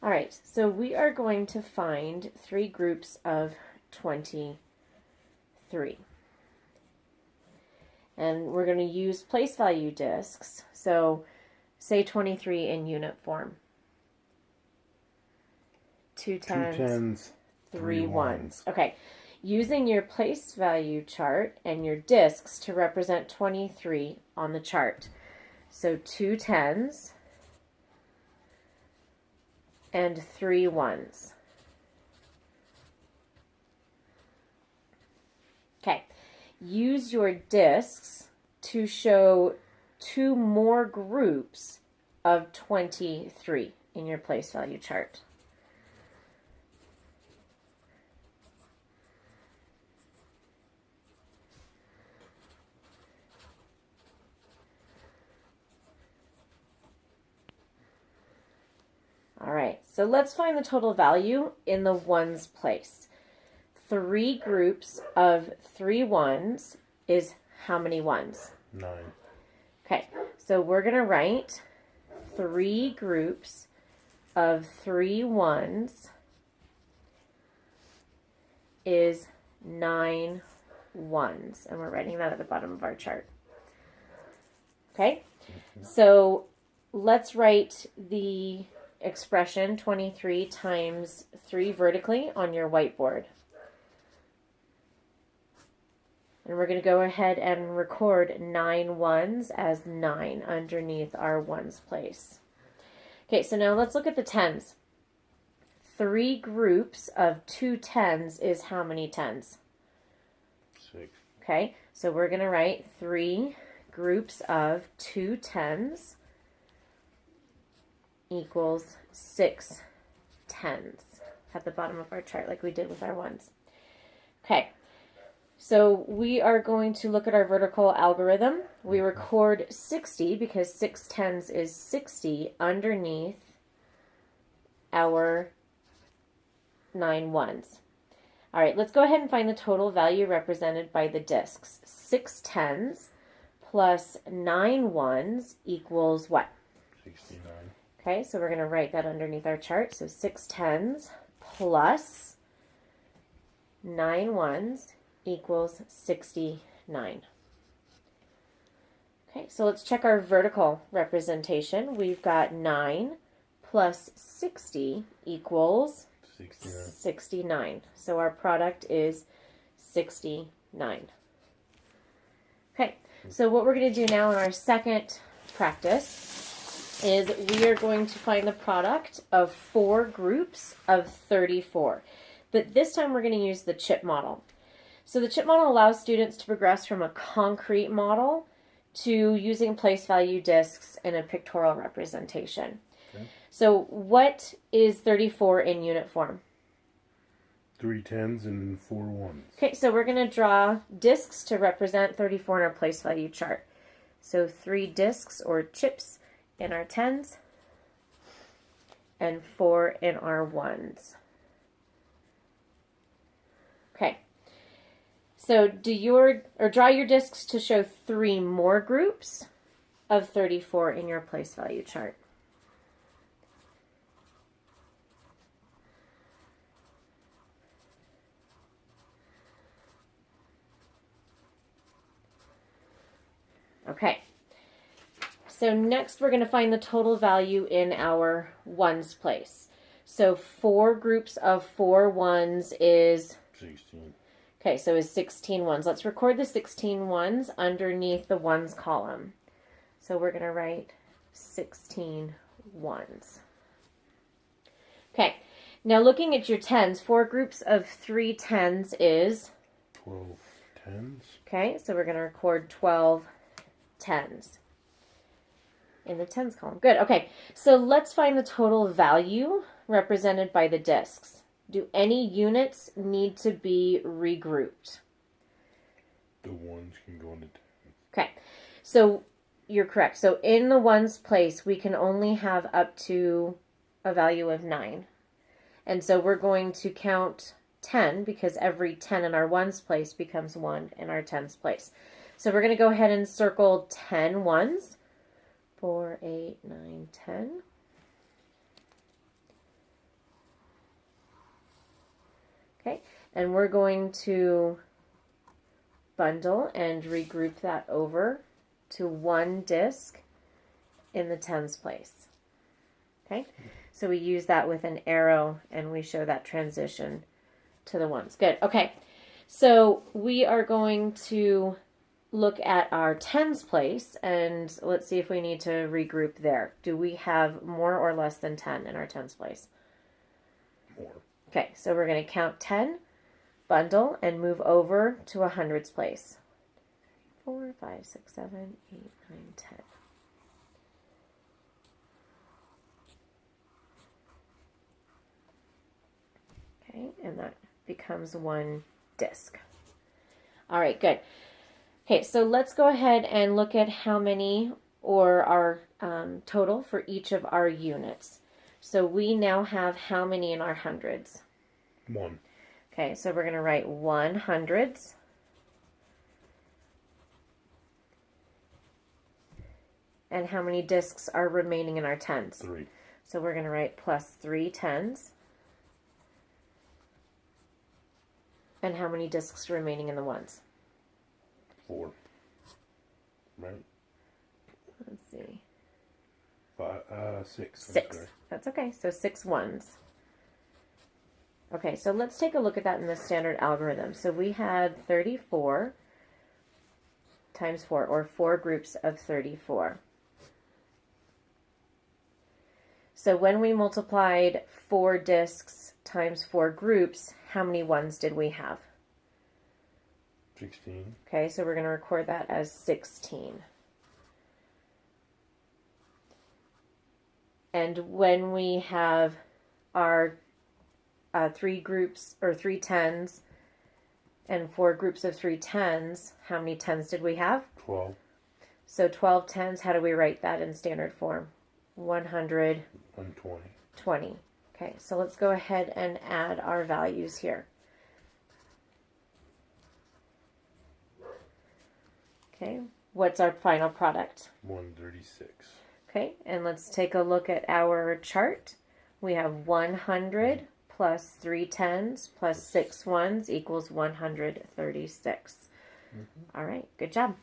All right, so we are going to find 3 groups of 23. And we're going to use place value discs. So say 23 in unit form. 2 tens, 2 tens, 3 ones. Okay, using your place value chart and your discs to represent 23 on the chart. So 2 tens and 3 ones. Okay, use your discs to show 2 more groups of 23 in your place value chart. All right, so let's find the total value in the ones place. 3 groups of 3 ones is how many ones? 9. Okay, so we're going to write 3 groups of 3 ones is 9 ones. And we're writing that at the bottom of our chart. Okay, so let's write the expression 23 times 3 vertically on your whiteboard. And we're going to go ahead and record 9 ones as 9 underneath our ones place. Okay, so now let's look at the tens. 3 groups of 2 tens is how many tens? 6. Okay, so we're going to write 3 groups of 2 tens equals 6 tens at the bottom of our chart like we did with our ones. Okay, so we are going to look at our vertical algorithm. We record 60 because 6 tens is 60 underneath our 9 ones. All right, let's go ahead and find the total value represented by the discs. 6 tens plus 9 ones equals what? 69. Okay, so we're going to write that underneath our chart. So 6 tens plus 9 ones equals 69. Okay, so let's check our vertical representation. We've got 9 plus 60 equals 69. So our product is 69. Okay, so what we're going to do now in our second practice is we are going to find the product of 4 groups of 34. But this time we're going to use the chip model. So the chip model allows students to progress from a concrete model to using place value discs and a pictorial representation. Okay. So what is 34 in unit form? 3 tens and 4 ones. Okay, so we're going to draw discs to represent 34 in our place value chart. So 3 discs or chips in our tens and 4 in our ones. Okay. So draw your discs to show 3 more groups of 34 in your place value chart. Okay. So next we're going to find the total value in our ones place. So 4 groups of 4 ones is 16. Okay, so is 16 ones. Let's record the 16 ones underneath the ones column. So we're going to write 16 ones. Okay, now looking at your tens, 4 groups of 3 tens is 12 tens. Okay, so we're going to record 12 tens in the tens column. Good, okay, so let's find the total value represented by the discs. Do any units need to be regrouped? The ones can go into tens. Okay, so you're correct. So in the ones place, we can only have up to a value of 9. And so we're going to count 10 because every 10 in our ones place becomes 1 in our tens place. So we're going to go ahead and circle 10 ones. 4, 8, 9, 10. Okay, and we're going to bundle and regroup that over to one disc in the tens place. Okay, so we use that with an arrow and we show that transition to the ones. Good. Okay, so we are going to look at our tens place and let's see if we need to regroup there. Do we have more or less than 10 in our tens place? More. Okay, so we're going to count 10, bundle, and move over to a hundreds place. 4, 5, 6, 7, 8, 9, 10. Okay, and that becomes one disc. All right, good. Okay, so let's go ahead and look at how many, or our total for each of our units. So we now have how many in our hundreds? 1. Okay, so we're going to write 1 hundreds. And how many discs are remaining in our tens? 3. So we're going to write plus 3 tens. And how many discs remaining in the ones? 4. Right? Let's see. 6. 6. That's okay. So 6 ones. Okay, so let's take a look at that in the standard algorithm. So we had 34 times 4, or 4 groups of 34. So when we multiplied 4 discs times 4 groups, how many ones did we have? 16. Okay, so we're going to record that as 16. And when we have our 3 groups, or 3 tens, and 4 groups of 3 tens, how many tens did we have? 12. So 12 tens, how do we write that in standard form? 100. 120. 20. Okay, so let's go ahead and add our values here. Okay, what's our final product? 136. Okay, and let's take a look at our chart. We have 100 plus 3 tens plus 6 ones equals 136. All right, good job.